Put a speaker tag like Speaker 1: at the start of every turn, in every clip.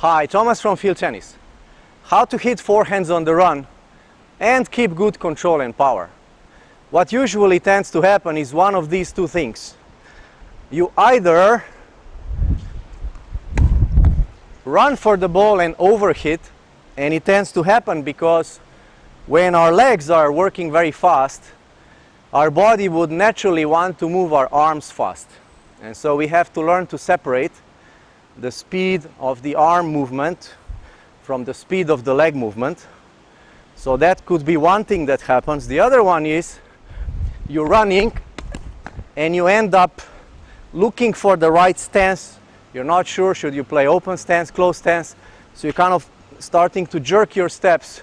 Speaker 1: Hi, Thomas from Field Tennis. How to hit forehands on the run and keep good control and power. What usually tends to happen is one of these two things. You either run for the ball and overhit, and it tends to happen because when our legs are working very fast, our body would naturally want to move our arms fast. And so we have to learn to separate the speed of the arm movement from the speed of the leg movement. So that could be one thing that happens. The other one is you're running and you end up looking for the right stance. You're not sure, should you play open stance, closed stance? So you're kind of starting to jerk your steps,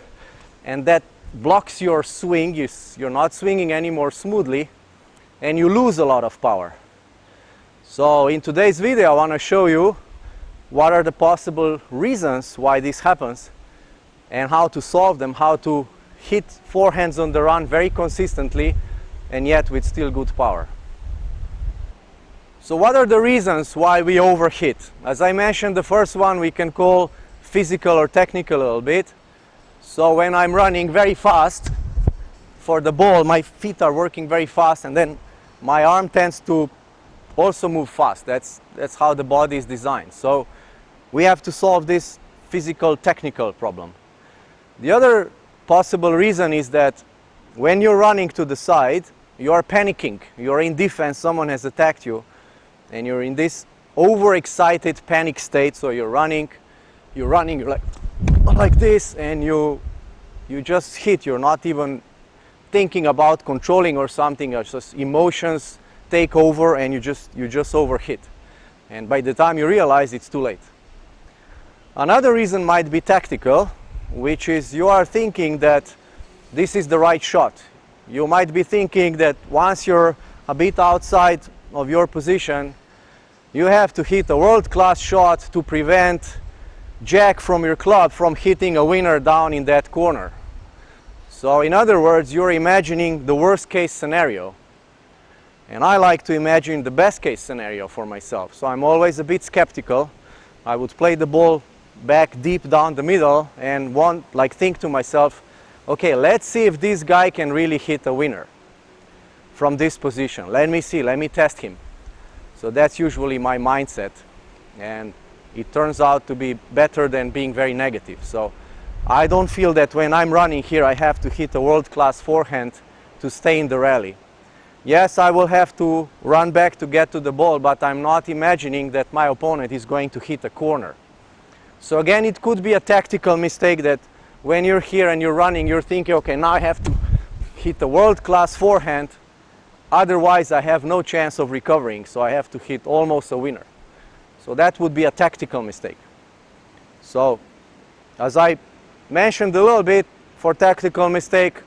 Speaker 1: and that blocks your swing. You're not swinging anymore smoothly, and you lose a lot of power. So in today's video I want to show you what are the possible reasons why this happens and how to solve them, how to hit forehands on the run very consistently and yet with still good power. So what are the reasons why we overhit? As I mentioned, the first one we can call physical or technical a little bit. So when I'm running very fast for the ball, my feet are working very fast, and then my arm tends to also move fast. That's how the body is designed. So we have to solve this physical technical problem. The other possible reason is that when you're running to the side, you are panicking. You're in defense, someone has attacked you, and you're in this overexcited panic state. So you're running, you're like this, and you just hit. You're not even thinking about controlling or something. It's just emotions take over, and you just overhit. And by the time you realize, it's too late. Another reason might be tactical, which is you are thinking that this is the right shot. You might be thinking that once you're a bit outside of your position, you have to hit a world-class shot to prevent Jack from your club from hitting a winner down in that corner. So in other words, you're imagining the worst case scenario. And I like to imagine the best case scenario for myself. So I'm always a bit skeptical. I would play the ball back deep down the middle and think to myself, okay, let's see if this guy can really hit a winner from this position. Let me see, let me test him. So that's usually my mindset, and it turns out to be better than being very negative. So I don't feel that when I'm running here I have to hit a world-class forehand to stay in the rally. Yes, I will have to run back to get to the ball, but I'm not imagining that my opponent is going to hit a corner. So again, it could be a tactical mistake that when you're here and you're running, you're thinking, okay, now I have to hit a world-class forehand, otherwise I have no chance of recovering, so I have to hit almost a winner. So that would be a tactical mistake. So as I mentioned a little bit, for tactical mistake,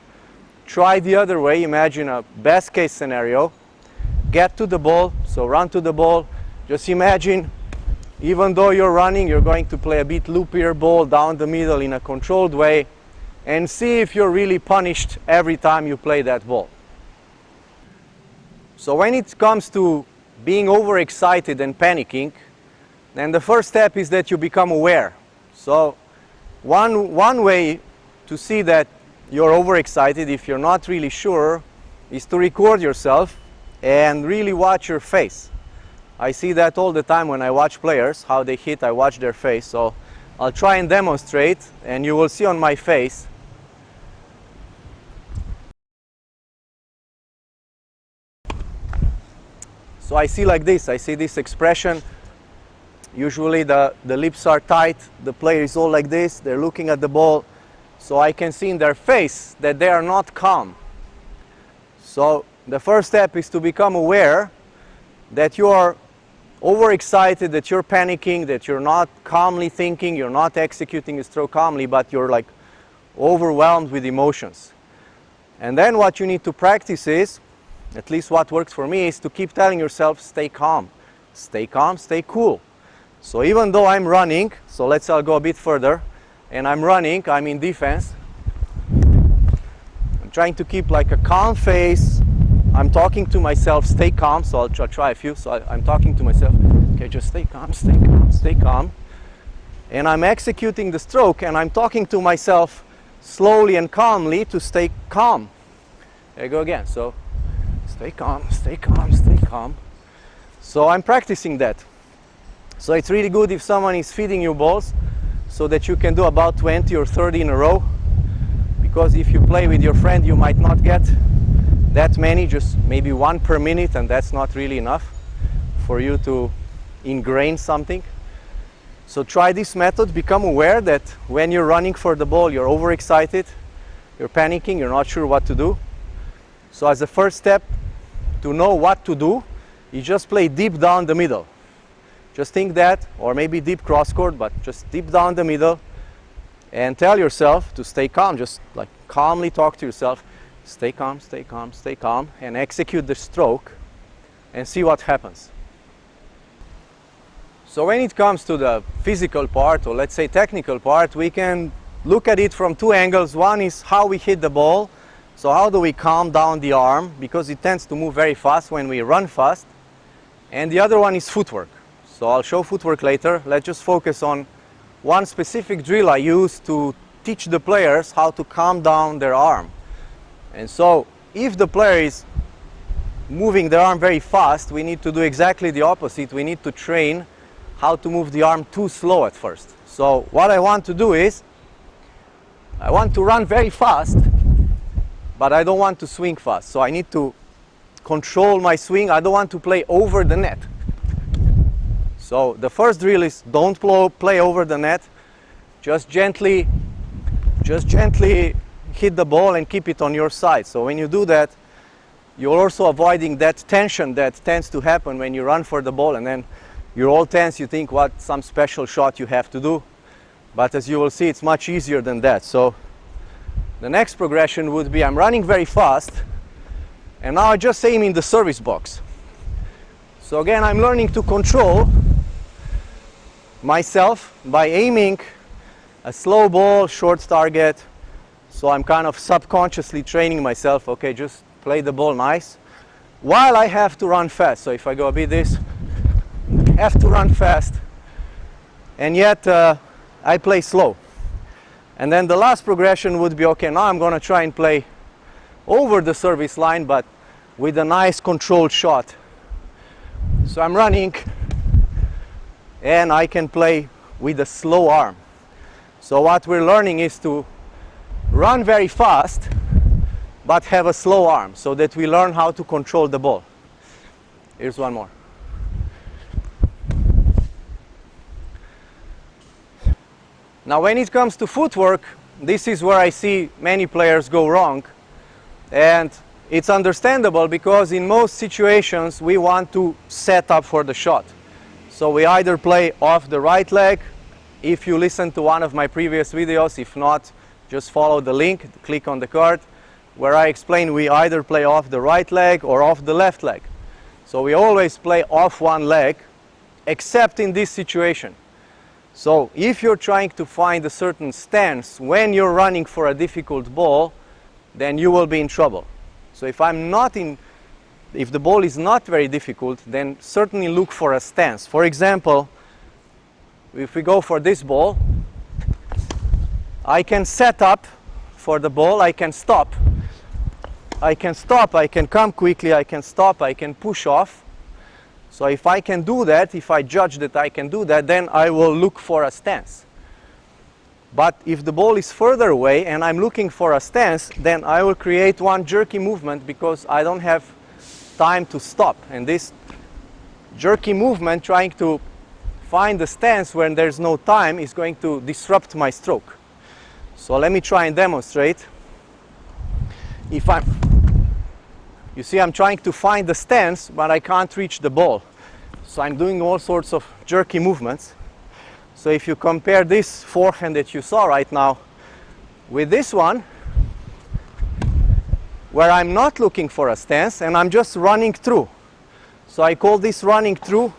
Speaker 1: try the other way. Imagine a best case scenario. Get to the ball, so run to the ball. Just imagine, even though you're running, you're going to play a bit loopier ball down the middle in a controlled way, and see if you're really punished every time you play that ball. So when it comes to being overexcited and panicking, then the first step is that you become aware. So one way to see that you're overexcited, if you're not really sure, is to record yourself and really watch your face. I see that all the time when I watch players, how they hit, I watch their face. So I'll try and demonstrate, and you will see on my face. So I see like this, I see this expression. Usually the lips are tight, the player is all like this, they're looking at the ball. So I can see in their face that they are not calm. So the first step is to become aware that you are overexcited, that you're panicking, that you're not calmly thinking, you're not executing a stroke calmly, but you're like overwhelmed with emotions. And then what you need to practice is, at least what works for me, is to keep telling yourself, stay calm, stay cool. So even though I'm running, so let's say I'll go a bit further, and I'm running, I'm in defense, I'm trying to keep like a calm face. I'm talking to myself, stay calm. So I'll try a few. So I'm talking to myself, okay, just stay calm, stay calm, stay calm. and I'm executing the stroke, and I'm talking to myself slowly and calmly to stay calm. There you go again. So stay calm, stay calm, stay calm. So I'm practicing that. So it's really good if someone is feeding you balls so that you can do about 20 or 30 in a row, because if you play with your friend you might not get that many, just maybe one per minute, and that's not really enough for you to ingrain something. So try this method. Become aware that when you're running for the ball you're overexcited, you're panicking, you're not sure what to do. So as a first step to know what to do, you just play deep down the middle. Just think that, or maybe deep cross court, but just deep down the middle, and tell yourself to stay calm. Just like calmly talk to yourself, stay calm, stay calm, stay calm, and execute the stroke and see what happens. So when it comes to the physical part, or let's say technical part, we can look at it from two angles. One is how we hit the ball. So how do we calm down the arm, because it tends to move very fast when we run fast. And the other one is footwork. So I'll show footwork later. Let's just focus on one specific drill I use to teach the players how to calm down their arm. And so if the player is moving their arm very fast, we need to do exactly the opposite. We need to train how to move the arm too slow at first. So what I want to do is, I want to run very fast, but I don't want to swing fast. So I need to control my swing. I don't want to play over the net. So the first drill is don't play over the net. Just gently hit the ball and keep it on your side. So when you do that, you're also avoiding that tension that tends to happen when you run for the ball, and then you're all tense. You think what some special shot you have to do, but as you will see, it's much easier than that. So the next progression would be, I'm running very fast, and now I just aim in the service box. So again, I'm learning to control myself by aiming a slow ball, short target. So I'm kind of subconsciously training myself, okay, just play the ball nice, while I have to run fast. So if I go a bit this, have to run fast, and yet I play slow. And then the last progression would be, okay, now I'm going to try and play over the service line, but with a nice controlled shot. So I'm running, and I can play with a slow arm. So what we're learning is to run very fast, but have a slow arm, so that we learn how to control the ball. Here's one more. Now when it comes to footwork, this is where I see many players go wrong. And it's understandable, because in most situations we want to set up for the shot. So we either play off the right leg. If you listen to one of my previous videos, if not, just follow the link, click on the card, where I explain we either play off the right leg or off the left leg. So we always play off one leg, except in this situation. So if you're trying to find a certain stance when you're running for a difficult ball, then you will be in trouble. So if the ball is not very difficult, then certainly look for a stance. For example, if we go for this ball, I can set up for the ball, I can stop. I can stop, I can come quickly, I can stop, I can push off. So if I can do that, if I judge that I can do that, then I will look for a stance. But if the ball is further away and I'm looking for a stance, then I will create one jerky movement, because I don't have time to stop. And this jerky movement, trying to find the stance when there's no time, is going to disrupt my stroke. So let me try and demonstrate. You see, I'm trying to find the stance, but I can't reach the ball. So I'm doing all sorts of jerky movements. So if you compare this forehand that you saw right now with this one, where I'm not looking for a stance and I'm just running through. So I call this running through.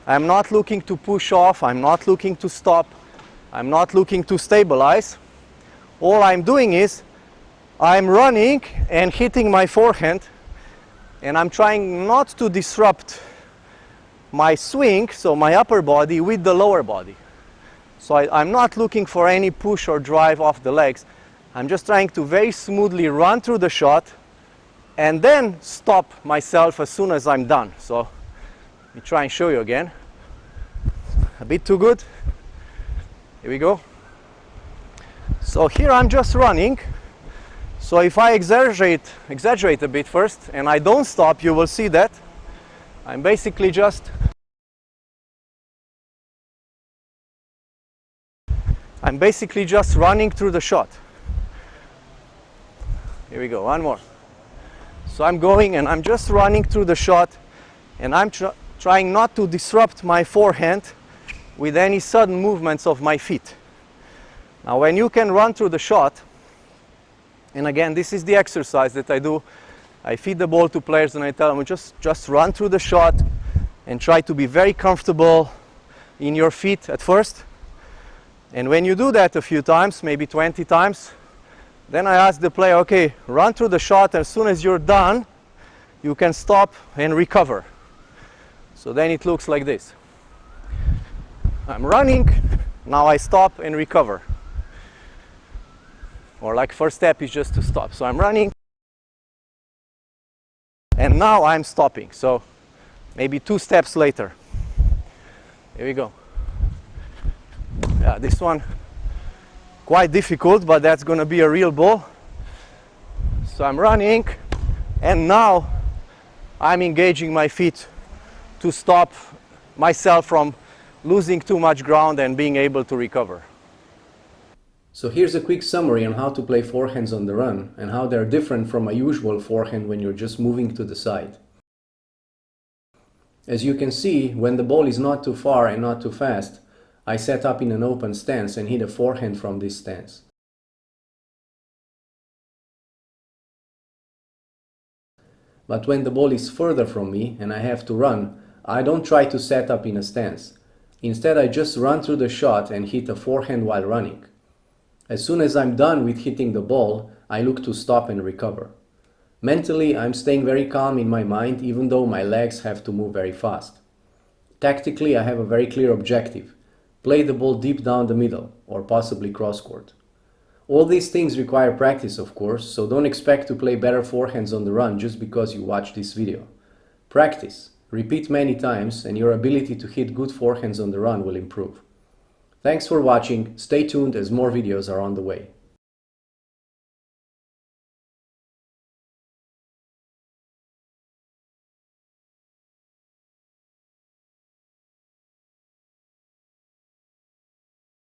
Speaker 1: I'm not looking to push off, I'm not looking to stop, I'm not looking to stabilize. All I'm doing is I'm running and hitting my forehand, and I'm trying not to disrupt my swing, so my upper body, with the lower body. So I'm not looking for any push or drive off the legs. I'm just trying to very smoothly run through the shot and then stop myself as soon as I'm done. So let me try and show you again. A bit too good. Here we go. So here I'm just running. So if I exaggerate a bit first and I don't stop, you will see that I'm basically just running through the shot. Here we go, one more. So I'm going and I'm just running through the shot, and I'm trying not to disrupt my forehand with any sudden movements of my feet. Now when you can run through the shot, and again this is the exercise that I do, I feed the ball to players and I tell them just run through the shot and try to be very comfortable in your feet at first. And when you do that a few times, maybe 20 times, then I ask the player, okay, run through the shot, and as soon as you're done, you can stop and recover. So then it looks like this. I'm running, now I stop and recover. Or like first step is just to stop. So I'm running, and now I'm stopping. So maybe 2 steps later. Here we go. Yeah, this one quite difficult, but that's going to be a real ball. So I'm running, and now I'm engaging my feet to stop myself from losing too much ground and being able to recover.
Speaker 2: So here's a quick summary on how to play forehands on the run and how they're different from a usual forehand when you're just moving to the side. As you can see, when the ball is not too far and not too fast, I set up in an open stance and hit a forehand from this stance. But when the ball is further from me and I have to run, I don't try to set up in a stance. Instead, I just run through the shot and hit a forehand while running. As soon as I'm done with hitting the ball, I look to stop and recover. Mentally, I'm staying very calm in my mind, even though my legs have to move very fast. Tactically, I have a very clear objective. Play the ball deep down the middle, or possibly cross-court. All these things require practice, of course, so don't expect to play better forehands on the run just because you watch this video. Practice, repeat many times, and your ability to hit good forehands on the run will improve. Thanks for watching, stay tuned as more videos are on the way.